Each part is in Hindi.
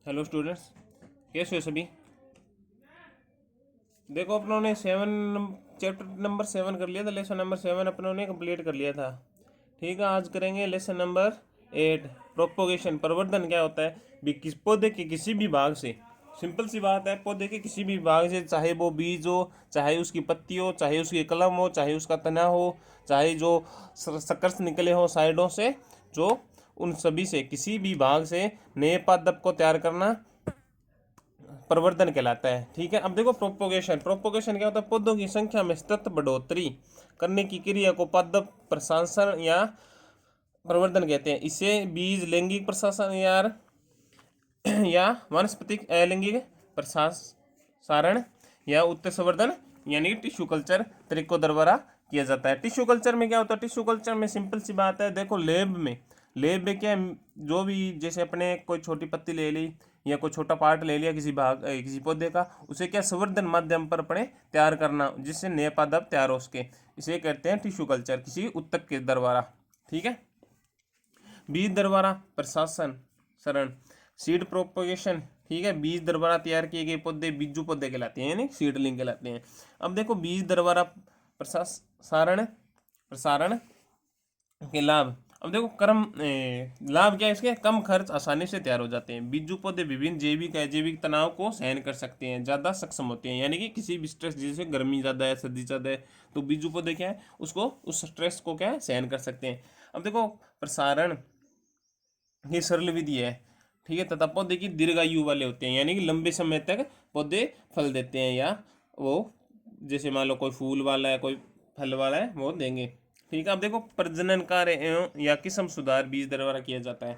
हेलो स्टूडेंट्स, कैसे हो सभी। देखो अपनों ने चैप्टर नंबर 7 कर लिया था। लेसन नंबर 7 अपनों ने कंप्लीट कर लिया था। ठीक है, आज करेंगे लेसन नंबर 8, प्रोपोगेशन। प्रवर्धन क्या होता है भी, किस पौधे के किसी भी भाग से। सिंपल सी बात है, पौधे के किसी भी भाग से, चाहे वो बीज हो, चाहे उसकी पत्ती हो, चाहे उसकी कलम हो, चाहे उसका तना हो, चाहे जो सकर्स निकले हो साइडों से, जो उन सभी से किसी भी भाग से नए पादप को तैयार करना प्रवर्धन कहलाता है। ठीक है, अब देखो प्रोपोगेशन। प्रोपोगेशन क्या होता है, पौधों की संख्या में सतत बढ़ोतरी करने की क्रिया को पादप प्रशासन या प्रवर्धन कहते हैं। इसे बीज लैंगिक प्रशासन या वानस्पतिक अलैंगिक प्रसारण या उत्तर संवर्धन यानी टिश्यू कल्चर तरीकों द्वारा किया जाता है। टिश्यू कल्चर में क्या होता है, टिश्यू कल्चर में सिंपल सी बात है, देखो लेब में क्या है, जो भी जैसे अपने कोई छोटी पत्ती ले ली या कोई छोटा पार्ट ले लिया किसी पौधे का, उसे क्या संवर्धन माध्यम पर अपने तैयार करना, जिससे नए पादप तैयार हो सके, इसे कहते हैं टिश्यू कल्चर, किसी उत्तक के द्वारा। ठीक है, बीज द्वारा प्रशासन शरण, सीड प्रोपोगेशन। ठीक है, बीज द्वारा तैयार किए गए पौधे बीजू पौधे कहलाते हैं, यानी सीडलिंग कहलाते हैं। अब देखो बीज द्वारा प्रसारण प्रसारण के लाभ। अब देखो लाभ क्या है इसके, कम खर्च, आसानी से तैयार हो जाते हैं। बीजू पौधे विभिन्न जैविक अजैविक तनाव को सहन कर सकते हैं, ज़्यादा सक्षम होते हैं, यानी कि किसी भी स्ट्रेस, जैसे गर्मी ज़्यादा है, सर्दी ज़्यादा है, तो बीजू पौधे क्या है, उसको उस स्ट्रेस को क्या है सहन कर सकते हैं। अब देखो प्रसारण ये सरल विधि है। ठीक है, तथा पौधे की दीर्घायु वाले होते हैं, यानी कि लंबे समय तक पौधे फल देते हैं, या वो जैसे मान लो कोई फूल वाला है, कोई फल वाला है, वो देंगे। ठीक है, अब देखो प्रजनन कार्य एवं या किस्म सुधार बीज द्वारा किया जाता है।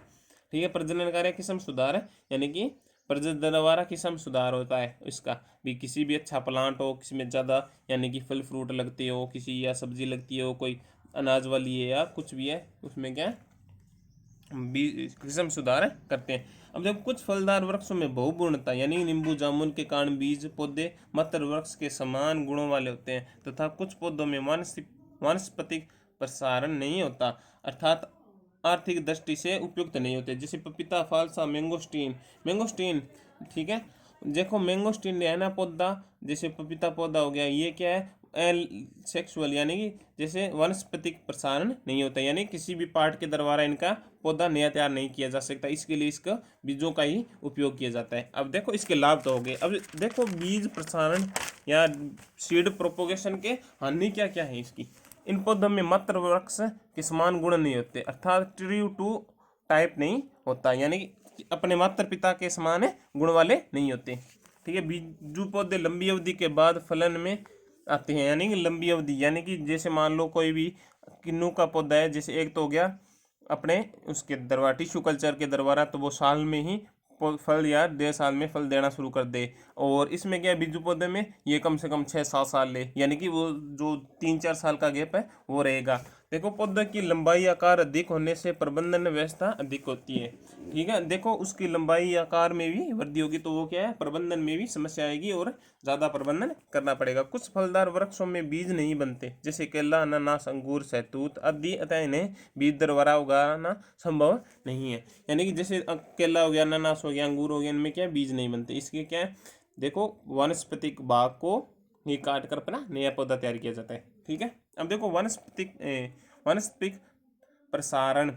ठीक है, प्रजनन कार्य किस्म सुधार यानी कि प्रजनन द्वारा किस्म सुधार होता है इसका भी, किसी भी अच्छा प्लांट हो, किसी में ज़्यादा यानी कि फल फ्रूट लगते हो, किसी या सब्जी लगती हो, कोई अनाज वाली है या कुछ भी है, उसमें क्या है बीज किस्म सुधार करते हैं। अब देखो कुछ फलदार वृक्षों में बहुपूर्णता यानी नींबू जामुन के कारण बीज पौधे मात्र वृक्ष के समान गुणों वाले होते हैं, तथा कुछ पौधों में वानस्पतिक प्रसारण नहीं होता, अर्थात आर्थिक दृष्टि से उपयुक्त नहीं होते, जैसे पपीता, फालसा, मैंगोस्टीन। ठीक है, देखो मैंगोस्टीन है ना पौधा, जैसे पपीता पौधा हो गया, ये क्या है सेक्सुअल, यानी कि जैसे वनस्पतिक प्रसारण नहीं होता, यानी किसी भी पार्ट के द्वारा इनका पौधा नया तैयार नहीं किया जा सकता, इसके लिए इसका बीजों का ही उपयोग किया जाता है। अब देखो इसके लाभ तो हो गए, अब देखो बीज प्रसारण या सीड प्रोपोगेशन के हानि क्या क्या है इसकी। इन पौधों में मात्र वृक्ष के समान गुण नहीं होते, अर्थात ट्री टू टाइप नहीं होता, यानी कि अपने माता पिता के समान गुण वाले नहीं होते। ठीक है, बीजू पौधे लंबी अवधि के बाद फलन में आते हैं, यानी कि लंबी अवधि, यानी कि जैसे मान लो कोई भी किन्नू का पौधा है, जैसे एक तो हो गया अपने उसके द्वारा टिश्यू कल्चर के द्वारा, तो वो साल में ही फल या 1.5 साल में फल देना शुरू कर दे। और इसमें क्या है, बीजू पौधे में ये कम से कम 6-7 साल ले, यानी कि वो जो 3-4 साल का गैप है वो रहेगा। देखो पौधे की लंबाई आकार अधिक होने से प्रबंधन व्यवस्था अधिक होती है। ठीक है, देखो उसकी लंबाई आकार में भी वृद्धि होगी, तो वो क्या है, प्रबंधन में भी समस्या आएगी और ज़्यादा प्रबंधन करना पड़ेगा। कुछ फलदार वृक्षों में बीज नहीं बनते, जैसे केला, अनानास, अंगूर, सहतूत आदि, अतः इन्हें बीज द्वारा उगाना संभव नहीं है। यानी कि जैसे केला हो गया, अनानास हो गया, अंगूर हो गया, इनमें क्या है बीज नहीं बनते, इसके क्या है, देखो वानस्पतिक भाग को ये काट कर अपना नया पौधा तैयार किया जाता है। ठीक है, अब देखो वानस्पतिक प्रसारण,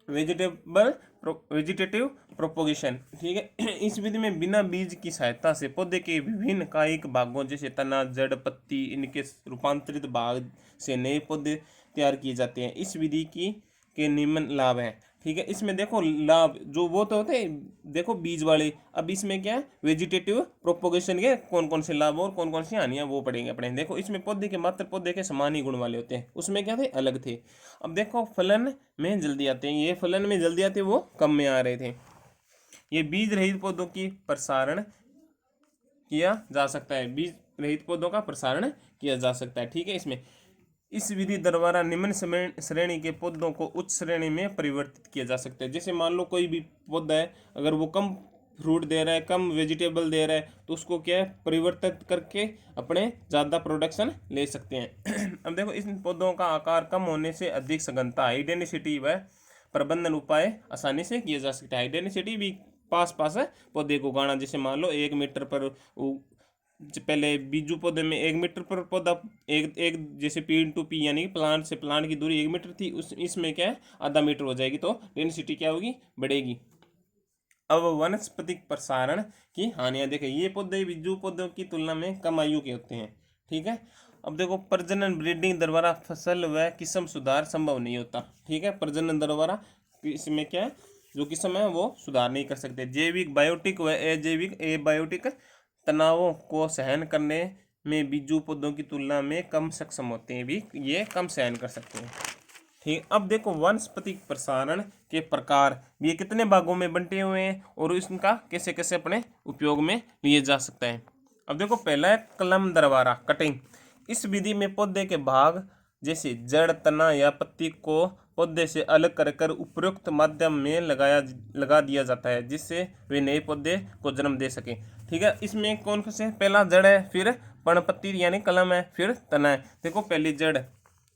वेजिटेटिव प्रोपोगेशन। ठीक है, इस विधि में बिना बीज की सहायता से पौधे के विभिन्न कायिक भागों जैसे तना, जड़, पत्ती, इनके रूपांतरित भाग से नए पौधे तैयार किए जाते हैं। इस विधि की के निम्न लाभ हैं। ठीक है, इसमें देखो लाभ जो वो तो होते हैं देखो बीज वाले, अब इसमें क्या है वेजिटेटिव प्रोपोगेशन के कौन कौन से लाभ और कौन कौन सी हानियां वो पढ़ेंगे अपने। देखो इसमें पौधे के मात्र पौधे के समान ही गुण वाले होते हैं, उसमें क्या थे अलग थे। अब देखो फलन में जल्दी आते हैं, ये फलन में जल्दी आते वो कम में आ रहे थे। ये बीज रहित पौधों की प्रसारण किया जा सकता है, बीज रहित पौधों का प्रसारण किया जा सकता है। ठीक है, इसमें इस विधि द्वारा निम्न श्रेणी के पौधों को उच्च श्रेणी में परिवर्तित किया जा सकता है। जैसे मान लो कोई भी पौधा है, अगर वो कम फ्रूट दे रहा है, कम वेजिटेबल दे रहा है, तो उसको क्या है परिवर्तित करके अपने ज़्यादा प्रोडक्शन ले सकते हैं। अब देखो इन पौधों का आकार कम होने से अधिक सघनता, हाई डेंसिटी व प्रबंधन उपाय आसानी से किया जा सकता है। हाई डेंसिटी भी पास पास पौधे को उगाना। जैसे मान लो 1 मीटर पर पहले बीजू पौधे में 1 मीटर पर पौधा, एक एक जैसे पी टू पी यानी प्लांट से प्लांट की दूरी 1 मीटर थी, उस इसमें क्या है आधा मीटर हो जाएगी, तो डेंसिटी क्या होगी, बढ़ेगी। अब वनस्पतिक प्रसारण की हानियां देखें। ये पौधे बीजू पौधों की तुलना में कम आयु के होते हैं, ठीक है। अब देखो प्रजनन ब्रीडिंग द्वारा फसल व किस्म सुधार संभव नहीं होता, ठीक है। प्रजनन द्वारा इसमें क्या है, जो किस्म है वो सुधार नहीं कर सकते। जैविक बायोटिक व अजैविक एबायोटिक तनावों को सहन करने में बीजू पौधों की तुलना में कम सक्षम होते हैं, भी ये कम सहन कर सकते हैं, ठीक। अब देखो वनस्पतिक प्रसारण के प्रकार, ये कितने भागों में बंटे हुए हैं और इसका कैसे कैसे अपने उपयोग में लिए जा सकता है। अब देखो पहला है कलम दरबारा कटिंग। इस विधि में पौधे के भाग जैसे जड़, तना या पत्ती को पौधे से अलग कर कर उपयुक्त माध्यम में लगा दिया जाता है, जिससे वे नए पौधे को जन्म दे सके, ठीक है। इसमें कौन से, पहला जड़ है, फिर पर्णपत्ती यानी कलम है, फिर तना है। देखो पहली जड़,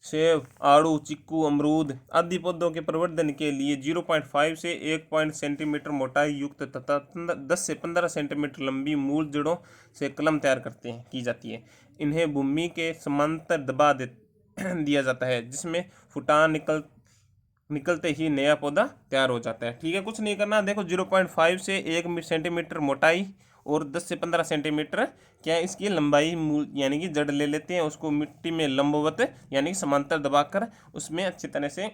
सेब, आड़ू, चिक्कू, अमरूद आदि पौधों के प्रवर्धन के लिए 0.5 से 1 सेंटीमीटर मोटाई युक्त तथा 10 से 15 सेंटीमीटर लंबी मूल जड़ों से कलम तैयार की जाती है। इन्हें भूमि के समांतर दबा दिया जाता है, जिसमें फुटान निकलते ही नया पौधा तैयार हो जाता है, ठीक है। कुछ नहीं करना, देखो 0.5 से 1 सेंटीमीटर मोटाई और 10 से 15 सेंटीमीटर क्या है इसकी लंबाई मूल यानी कि जड़ ले लेते हैं, उसको मिट्टी में लंबवत यानी कि समांतर दबाकर उसमें अच्छी तरह से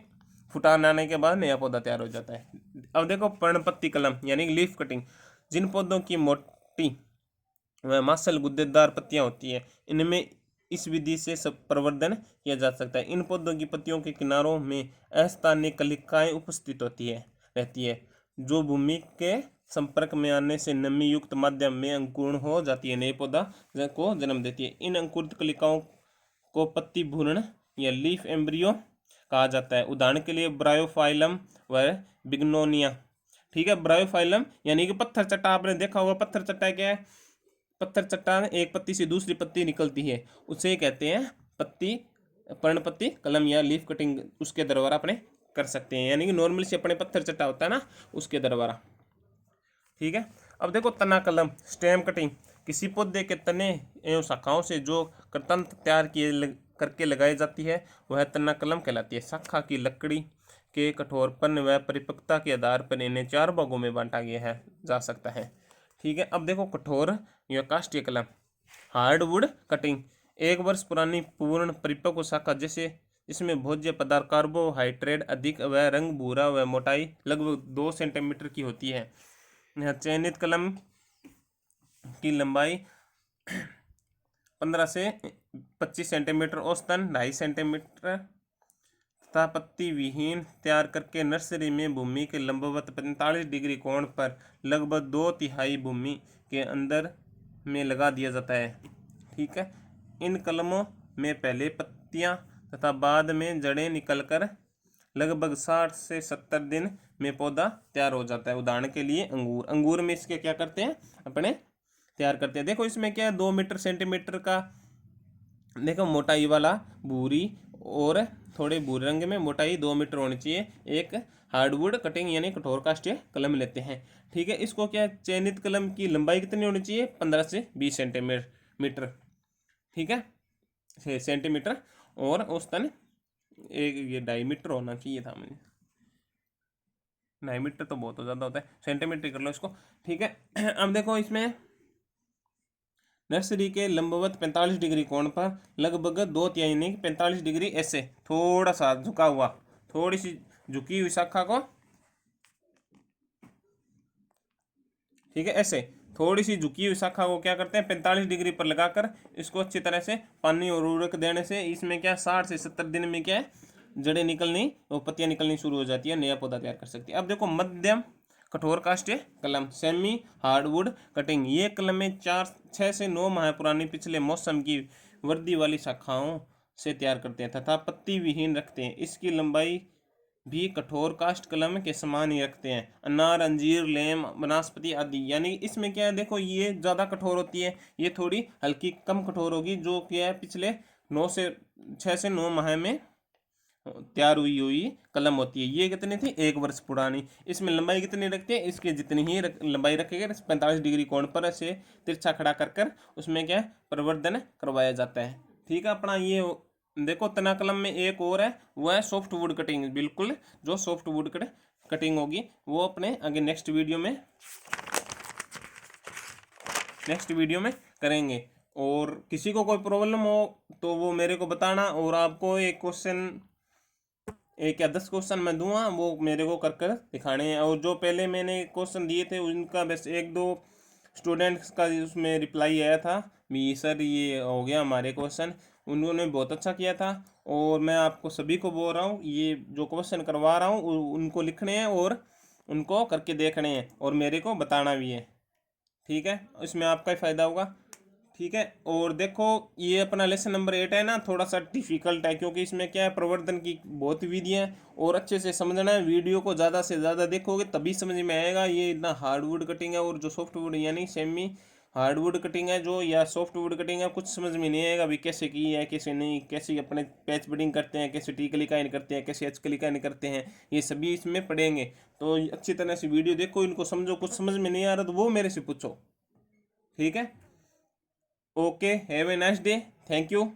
फुटान आने के बाद नया पौधा तैयार हो जाता है। अब देखो पर्णपत्ती कलम यानी कि लीफ कटिंग। जिन पौधों की मोटी व मांसल गुद्देदार पत्तियां होती है, इनमें इस विधि से सब प्रवर्धन किया जा सकता है। इन पौधों की पत्तियों के किनारों में अस्थानीय कलिकाएं उपस्थित रहती है, जो भूमि के संपर्क में आने से नमी युक्त माध्यम में अंकुरण हो जाती है, नए पौधा को जन्म देती है। इन अंकुरित कलिकाओं को पत्ती भ्रूण या लीफ एम्ब्रियो कहा जाता है। उदाहरण के लिए ब्रायोफाइलम व बिग्नोनिया, ठीक है। ब्रायोफाइलम यानी कि पत्थर चट्टा, आपने देखा होगा पत्थर चट्टा क्या है, पत्थर चट्टान एक पत्ती से दूसरी पत्ती निकलती है, उसे कहते हैं पत्ती पर्णपत्ती कलम या लीफ कटिंग, उसके द्वारा अपने कर सकते हैं, यानी कि नॉर्मली से अपने पत्थर चट्टा होता है ना, उसके द्वारा, ठीक है। अब देखो तना कलम स्टेम कटिंग। किसी पौधे के तने एवं शाखाओं से जो कृतंत्र तैयार करके लगाई जाती है, वह तना कलम कहलाती है। शाखा की लकड़ी के कठोरपन व परिपक्वता के आधार पर इन्हें 4 भागों में बांटा गया है जा सकता है, ठीक है। अब देखो कठोर या काष्ठीय कलम हार्डवुड कटिंग। 1 वर्ष पुरानी पूर्ण परिपक्व शाखा जैसे इसमें भोज्य पदार्थ कार्बोहाइड्रेट अधिक व रंग भूरा व मोटाई लगभग 2 सेंटीमीटर की होती है। यहाँ चयनित कलम की लंबाई 15 से 25 सेंटीमीटर, औसतन 2.5 सेंटीमीटर तथा पत्ती विहीन तैयार करके नर्सरी में भूमि के लंबवत 45 डिग्री कोण पर लगभग 2/3 भूमि के अंदर में लगा दिया जाता है, ठीक है। इन कलमों में पहले पत्तियां तथा बाद में जड़ें निकलकर लगभग 60 से 70 दिन में पौधा तैयार हो जाता है। उदाहरण के लिए अंगूर में इसके क्या करते हैं, अपने तैयार करते हैं। देखो इसमें क्या है 2 मीटर सेंटीमीटर का, देखो मोटाई वाला भूरी और थोड़े भूरे रंग में मोटाई 2 मीटर होनी चाहिए। एक हार्डवुड कटिंग यानी कठोर काष्ठीय कलम लेते हैं, ठीक है। इसको क्या चयनित कलम की लंबाई कितनी होनी चाहिए, 15 से 20 सेंटीमीटर, ठीक है, सेंटीमीटर, और औसतन एक ये 2.5 मीटर होना चाहिए था मुझे, 2.5 मीटर तो बहुत ज़्यादा होता है, सेंटीमीटर कर लो इसको, ठीक है। अब देखो इसमें नर्सरी के लंबवत 45 डिग्री कोण पर लगभग 2/3 यानी 45 डिग्री ऐसे थोड़ा सा झुका हुआ, थोड़ी सी झुकी हुई शाखा को, ठीक है, ऐसे थोड़ी सी झुकी हुई शाखा को क्या करते हैं 45 डिग्री पर लगाकर इसको अच्छी तरह से पानी और उर्वरक देने से इसमें क्या 60 से 70 दिन में क्या है जड़ें निकलनी और पत्तियां निकलनी शुरू हो जाती है, नया पौधा तैयार कर सकती है। अब देखो मध्यम कठोर काष्ठीय कलम सेमी हार्डवुड कटिंग। ये कलमें 6 से 9 माह पुरानी पिछले मौसम की वृद्धि वाली शाखाओं से तैयार करते हैं तथा पत्ती विहीन रखते हैं। इसकी लंबाई भी कठोर काष्ठ कलम के समान ही रखते हैं। अनार, अंजीर, लेम, वनस्पति आदि, यानी इसमें क्या है देखो ये ज़्यादा कठोर होती है, ये थोड़ी हल्की कम कठोर होगी, जो क्या है पिछले 6 से 9 माह में तैयार हुई हुई कलम होती है। ये कितनी थी, 1 वर्ष पुरानी। इसमें लंबाई कितनी रखते हैं, इसके जितनी ही लंबाई रखेगा 45 डिग्री कोण पर ऐसे तिरछा खड़ा कर कर उसमें क्या है, परिवर्तन करवाया जाता है। ठीक है, अपना ये देखो तना कलम में एक और है, वो है सॉफ्ट वुड कटिंग। बिल्कुल जो सॉफ्ट वुड कटिंग होगी वो अपने आगे नेक्स्ट वीडियो में करेंगे। और किसी को कोई प्रॉब्लम हो तो वो मेरे को बताना, और आपको एक क्वेश्चन, 1 या 10 क्वेश्चन मैं दूंगा, वो मेरे को कर कर दिखाने हैं। और जो पहले मैंने क्वेश्चन दिए थे उनका बस 1-2 स्टूडेंट्स का उसमें रिप्लाई आया था, भी सर ये हो गया हमारे क्वेश्चन, उन्होंने बहुत अच्छा किया था। और मैं आपको सभी को बोल रहा हूँ, ये जो क्वेश्चन करवा रहा हूँ उनको लिखने हैं और उनको करके देखने हैं और मेरे को बताना भी है। ठीक है, इसमें आपका ही फायदा होगा। ठीक है, और देखो ये अपना लेसन नंबर 8 है ना, थोड़ा सा डिफिकल्ट है, क्योंकि इसमें क्या है, प्रवर्धन की बहुत विधियां हैं और अच्छे से समझना है। वीडियो को ज़्यादा से ज़्यादा देखोगे तभी समझ में आएगा। ये इतना हार्डवुड कटिंग है और जो सॉफ्टवुड यानी सेमी हार्डवुड कटिंग है जो, या सॉफ्टवुड कटिंग है, कुछ समझ में नहीं आएगा अभी कैसे की है कैसे नहीं, कैसे अपने पैच बडिंग करते हैं, कैसे टी कलिकाइन करते हैं, कैसे एच कलिकाइन करते हैं, ये सभी इसमें पढ़ेंगे। तो अच्छी तरह से वीडियो देखो, इनको समझो। कुछ समझ में नहीं आ रहा तो वो मेरे से पूछो। ठीक है, okay, have a nice day, thank you.